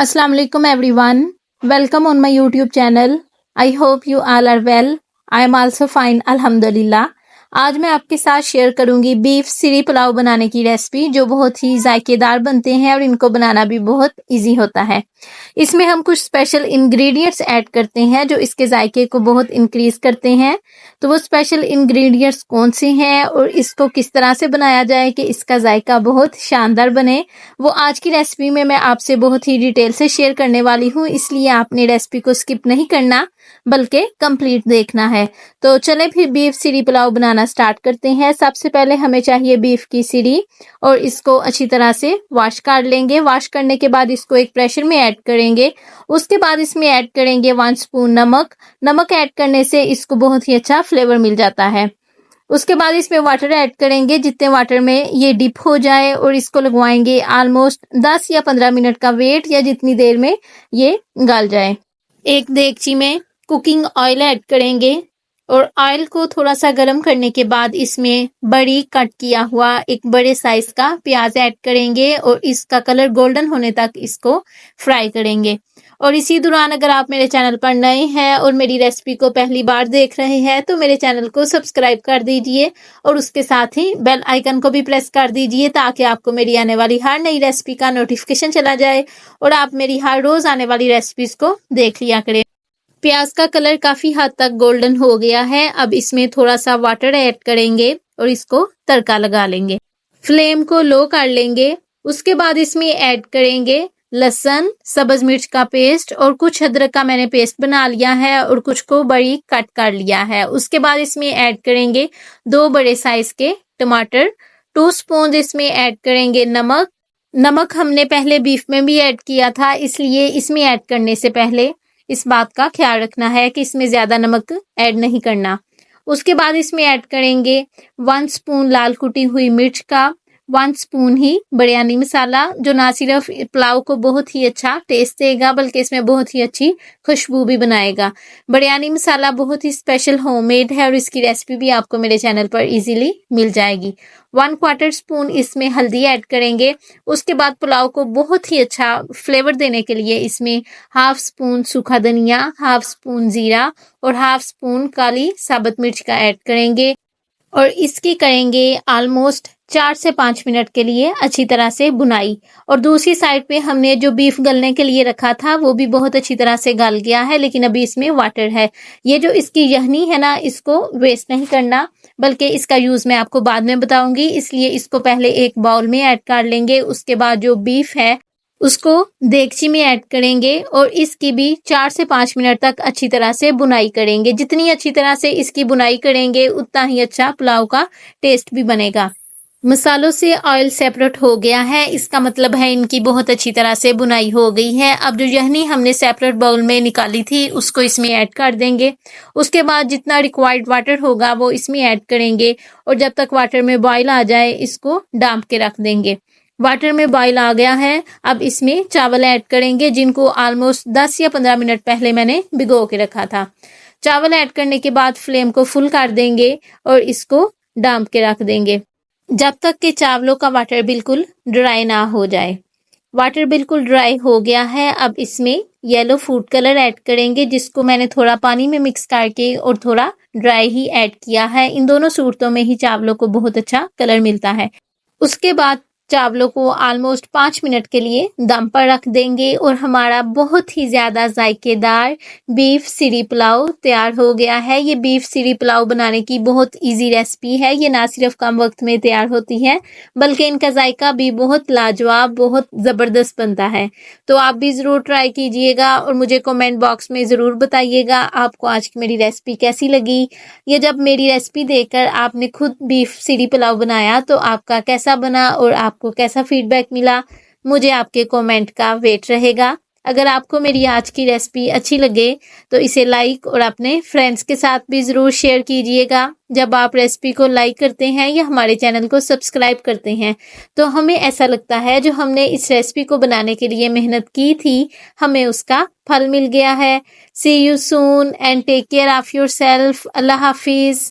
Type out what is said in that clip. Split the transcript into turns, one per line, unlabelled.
Assalamu alaikum everyone. Welcome on my YouTube channel. I hope you all are well. I am also fine, alhamdulillah. आज मैं आपके साथ share करूंगी beef सीरी पुलाव बनाने की रेसिपी जो बहुत ही जायकेदार बनते हैं और इनको बनाना भी बहुत इजी होता है। इसमें हम कुछ स्पेशल इंग्रेडिएंट्स ऐड करते हैं जो इसके जायके को बहुत इंक्रीज करते हैं। तो वो स्पेशल इंग्रेडिएंट्स कौन से हैं और इसको किस तरह से बनाया जाए कि इसका जायका बहुत शानदार बने, वो आज की रेसिपी में मैं आपसे बहुत ही डिटेल से शेयर करने वाली हूँ। इसलिए आपने रेसिपी को स्किप नहीं करना बल्कि कंप्लीट देखना है। तो चलें फिर बीफ सीरी पुलाव बनाना स्टार्ट करते हैं। सबसे पहले हमें चाहिए बीफ की सीरी और इसको अच्छी तरह से वॉश कर लेंगे। वॉश करने के बाद इसको एक प्रेशर में ऐड करेंगे। उसके बाद इसमें ऐड करेंगे 1 स्पून नमक। नमक ऐड करने से इसको बहुत ही अच्छा फ्लेवर मिल जाता है। उसके बाद इसमें वाटर ऐड करेंगे, जितने वाटर में ये डिप हो जाए, और इसको लगवाएंगे ऑलमोस्ट 10 या 15 मिनट का वेट, या जितनी देर में ये गल जाए। एक देगची में कुकिंग ऑयल ऐड करेंगे और ऑयल को थोड़ा सा गर्म करने के बाद इसमें बड़ी कट किया हुआ एक बड़े साइज का प्याज ऐड करेंगे और इसका कलर गोल्डन होने तक इसको फ्राई करेंगे। और इसी दौरान अगर आप मेरे चैनल पर नए हैं और मेरी रेसिपी को पहली बार देख रहे हैं तो मेरे चैनल को सब्सक्राइब कर दीजिए और उसके साथ ही बेल आइकन को भी प्रेस कर दीजिए ताकि आपको मेरी आने वाली हर नई रेसिपी का नोटिफिकेशन चला जाए और आप मेरी हर रोज आने वाली रेसिपीज को देख लिया करें। प्याज का कलर काफी हद तक गोल्डन हो गया है। अब इसमें थोड़ा सा वाटर ऐड करेंगे और इसको तड़का लगा लेंगे। फ्लेम को लो कर लेंगे। उसके बाद इसमें ऐड करेंगे लहसुन, सब्ज मिर्च का पेस्ट और कुछ अदरक का मैंने पेस्ट बना लिया है और कुछ को बड़ी कट कर लिया है। उसके बाद इसमें ऐड करेंगे 2 बड़े साइज के टमाटर। 2 स्पून इसमें ऐड करेंगे नमक। नमक हमने पहले बीफ में भी ऐड किया था, इसलिए इसमें ऐड करने से पहले इस बात का ख्याल रखना है कि इसमें ज्यादा नमक ऐड नहीं करना। उसके बाद इसमें ऐड करेंगे 1 स्पून लाल कुटी हुई मिर्च का, 1 स्पून ही बिरयानी मसाला, जो ना सिर्फ पुलाव को बहुत ही अच्छा टेस्ट देगा बल्कि इसमें बहुत ही अच्छी खुशबू भी बनाएगा। बिरयानी मसाला बहुत ही स्पेशल होममेड है और इसकी रेसिपी भी आपको मेरे चैनल पर इजीली मिल जाएगी। 1/4 स्पून इसमें हल्दी ऐड करेंगे। उसके बाद पुलाव को बहुत ही अच्छा फ्लेवर देने के लिए इसमें 1/2 स्पून सूखा धनिया, 1/2 स्पून जीरा और 1/2 स्पून काली साबुत मिर्च का ऐड करेंगे और इसकी करेंगे ऑलमोस्ट 4 से 5 मिनट के लिए अच्छी तरह से बुनाई। और दूसरी साइड पे हमने जो बीफ गलने के लिए रखा था वो भी बहुत अच्छी तरह से गल गया है, लेकिन अभी इसमें वाटर है। ये जो इसकी यखनी है ना, इसको वेस्ट नहीं करना बल्कि इसका यूज मैं आपको बाद में बताऊंगी, इसलिए इसको पहले एक बाउल में ऐड कर लेंगे। उसके बाद जो बीफ है उसको देगची में ऐड करेंगे और इसकी भी 4 से 5 मिनट तक अच्छी तरह से बुनाई करेंगे। जितनी अच्छी तरह से इसकी बुनाई करेंगे उतना ही अच्छा पुलाव का टेस्ट भी बनेगा। मसालों से ऑयल सेपरेट हो गया है, इसका मतलब है इनकी बहुत अच्छी तरह से बुनाई हो गई है। अब जो यहनी हमने सेपरेट बाउल में निकाली थी उसको इसमें ऐड कर देंगे। उसके बाद जितना रिक्वायर्ड वाटर होगा वो इसमें ऐड करेंगे और जब तक वाटर में बॉयल आ जाए इसको डांप के रख देंगे। वाटर में बॉयल आ गया है, अब इसमें चावल ऐड करेंगे जिनको ऑलमोस्ट 10 या 15 मिनट पहले मैंने भिगो के रखा था। चावल ऐड करने के बाद फ्लेम को फुल कर देंगे और इसको डांप के रख देंगे जब तक कि चावलों का वाटर बिल्कुल ड्राई ना हो जाए। वाटर बिल्कुल ड्राई हो गया है। अब इसमें येलो फूड कलर ऐड करेंगे जिसको मैंने थोड़ा पानी में मिक्स करके और थोड़ा ड्राई ही ऐड किया है। इन दोनों सूरतों में ही चावलों को बहुत अच्छा कलर मिलता है। उसके बाद चावलों को ऑलमोस्ट 5 मिनट के लिए दम पर रख देंगे और हमारा बहुत ही ज्यादा जायकेदार बीफ सीरी पुलाव तैयार हो गया है। ये बीफ सीरी पुलाव बनाने की बहुत इजी रेसिपी है। ये ना सिर्फ कम वक्त में तैयार होती है बल्कि इनका जायका भी बहुत लाजवाब, बहुत जबरदस्त बनता है। तो आप भी जरूर ट्राई कीजिएगा और मुझे कमेंट बॉक्स में जरूर बताइएगा आपको आज की मेरी रेसिपी कैसी लगी। ये जब मेरी रेसिपी देखकर आपने खुद बीफ सीरी पुलाव बनाया तो आपका कैसा बना और आपको कैसा फीडबैक मिला, मुझे आपके कमेंट का वेट रहेगा। अगर आपको मेरी आज की रेसिपी अच्छी लगे तो इसे लाइक और अपने फ्रेंड्स के साथ भी जरूर शेयर कीजिएगा। जब आप रेसिपी को लाइक करते हैं या हमारे चैनल को सब्सक्राइब करते हैं तो हमें ऐसा लगता है जो हमने इस रेसिपी को बनाने के लिए मेहनत की थी हमें उसका फल मिल गया है। See you soon and take care of yourself. अल्लाह हाफिज।